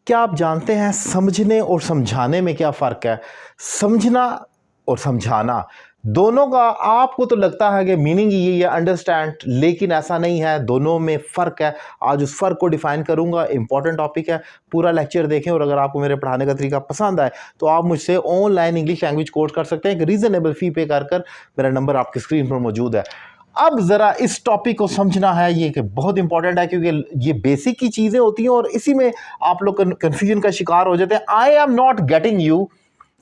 क्या आप जानते हैं समझने और समझाने में क्या फ़र्क है? समझना और समझाना दोनों का आपको तो लगता है कि मीनिंग यही है अंडरस्टैंड, लेकिन ऐसा नहीं है, दोनों में फ़र्क है। आज उस फ़र्क को डिफ़ाइन करूँगा, इंपॉर्टेंट टॉपिक है। पूरा लेक्चर देखें और अगर आपको मेरे पढ़ाने का तरीका पसंद आए तो आप मुझसे ऑनलाइन इंग्लिश लैंग्वेज कोर्स कर सकते हैं, एक रीज़नेबल फ़ी पे कर कर। मेरा नंबर आपकी स्क्रीन पर मौजूद है। अब ज़रा इस टॉपिक को समझना है, ये कि बहुत इंपॉर्टेंट है क्योंकि ये बेसिक की चीज़ें होती हैं और इसी में आप लोग कन्फ्यूजन का शिकार हो जाते हैं। I am not getting you.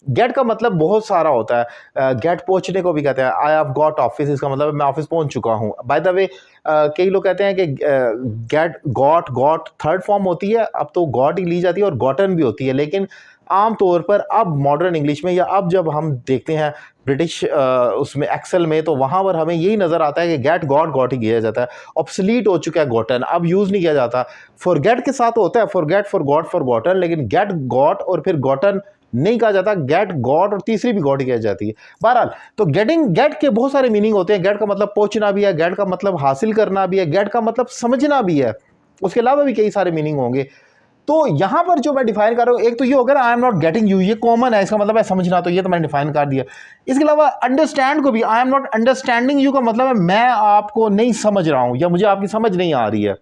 Get का मतलब बहुत सारा होता है। गेट पहुंचने को भी कहते हैं। आई हैव गॉट ऑफिस, इसका मतलब मैं ऑफिस पहुंच चुका हूं। बाय द वे कई लोग कहते हैं कि गेट गॉट थर्ड फॉर्म होती है, अब तो गॉट ही ली जाती है और गॉटन भी होती है, लेकिन आम तौर पर अब मॉडर्न इंग्लिश में या अब जब हम देखते हैं ब्रिटिश उसमें एक्सेल में, तो वहाँ पर हमें यही नज़र आता है कि गेट गॉट ही किया जाता है। ऑब्सलीट हो चुका है गॉटन, अब यूज़ नहीं किया जाता। फॉरगेट के साथ होता है फॉरगेट, फॉरगॉट, फॉरगॉटन, लेकिन गेट गॉट और फिर गॉटन नहीं कहा जाता। गेट गॉट और तीसरी भी गॉट ही कही जाती है। बहरहाल तो गेट के बहुत सारे मीनिंग होते हैं। गेट का मतलब पहुंचना भी है, गेट का मतलब हासिल करना भी है, गेट का मतलब समझना भी है, उसके अलावा भी कई सारे मीनिंग होंगे। तो यहां पर जो मैं डिफाइन कर रहा हूं, एक तो ये हो गया आई एम नॉट गेटिंग यू, ये कॉमन है, इसका मतलब है समझना, तो ये तो मैंने डिफाइन कर दिया। इसके अलावा अंडरस्टैंड को भी, आई एम नॉट अंडरस्टैंडिंग यू का मतलब है मैं आपको नहीं समझ रहा हूं या मुझे आपकी समझ नहीं आ रही है।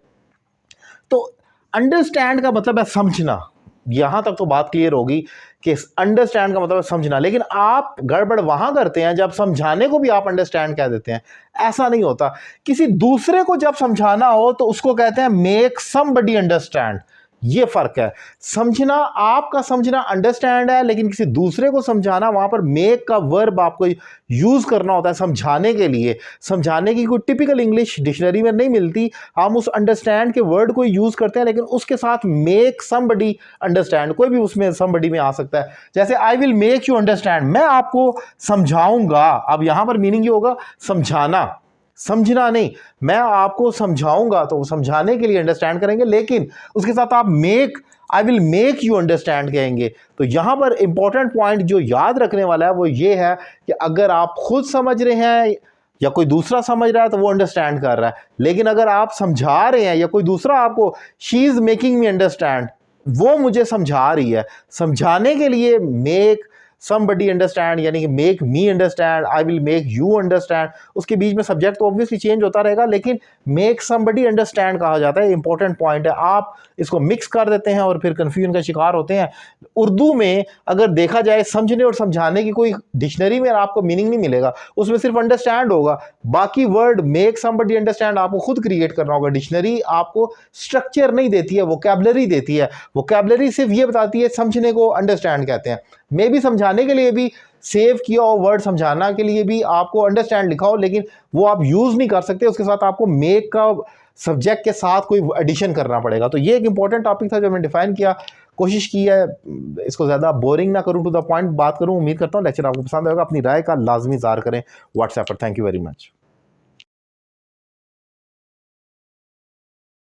तो अंडरस्टैंड का मतलब है समझना। यहां तक तो बात क्लियर होगी कि अंडरस्टैंड का मतलब है समझना, लेकिन आप गड़बड़ वहां करते हैं जब समझाने को भी आप अंडरस्टैंड कह देते हैं। ऐसा नहीं होता। किसी दूसरे को जब समझाना हो तो उसको कहते हैं मेक समबडी अंडरस्टैंड। ये फर्क है। समझना, आपका समझना अंडरस्टैंड है, लेकिन किसी दूसरे को समझाना, वहां पर मेक का वर्ब आपको यूज करना होता है समझाने के लिए। समझाने की कोई टिपिकल इंग्लिश डिक्शनरी में नहीं मिलती। हम उस अंडरस्टैंड के वर्ड को यूज करते हैं, लेकिन उसके साथ मेक समबडी अंडरस्टैंड, कोई भी उसमें समबडी में आ सकता है। जैसे I will make you understand, मैं आपको समझाऊंगा। अब यहां पर मीनिंग ये होगा समझाना, समझना नहीं। मैं आपको समझाऊंगा, तो समझाने के लिए अंडरस्टैंड करेंगे, लेकिन उसके साथ आप I will make you understand कहेंगे। तो यहां पर इंपॉर्टेंट पॉइंट जो याद रखने वाला है वो ये है कि अगर आप खुद समझ रहे हैं या कोई दूसरा समझ रहा है तो वो अंडरस्टैंड कर रहा है, लेकिन अगर आप समझा रहे हैं या कोई दूसरा आपको, she is making me understand, वो मुझे समझा रही है। समझाने के लिए मेक समबडी अंडरस्टैंड, यानी कि make me understand, I will make you understand. उसके बीच में सब्जेक्ट तो ऑब्वियसली चेंज होता रहेगा, लेकिन मेक समबडी अंडरस्टैंड कहा जाता है। इंपॉर्टेंट पॉइंट है। आप इसको मिक्स कर देते हैं और फिर कंफ्यूजन का शिकार होते हैं। उर्दू में अगर देखा जाए, समझने और समझाने की कोई डिक्शनरी में आपको मीनिंग नहीं मिलेगा, उसमें सिर्फ अंडरस्टैंड होगा। बाकी वर्ड मेक समबडी अंडरस्टैंड आपको खुद क्रिएट करना होगा। डिक्शनरी आपको स्ट्रक्चर नहीं देती है, वोकैबुलरी देती है। वोकैबुलरी सिर्फ ये बताती है समझने को अंडरस्टैंड कहते हैं। मे भी समझाने के लिए भी सेव किया हो वर्ड, समझाना के लिए भी आपको अंडरस्टैंड लिखा हो, लेकिन वो आप यूज नहीं कर सकते। उसके साथ आपको मेक का सब्जेक्ट के साथ कोई एडिशन करना पड़ेगा। तो ये एक इंपॉर्टेंट टॉपिक था जो मैंने डिफाइन किया। कोशिश की है इसको ज़्यादा बोरिंग ना करूं, टू द पॉइंट बात करूं। उम्मीद करता हूं लेक्चर आपको पसंद आएगा। अपनी राय का लाजमी इज़हार करें व्हाट्सएप पर। Thank you very much.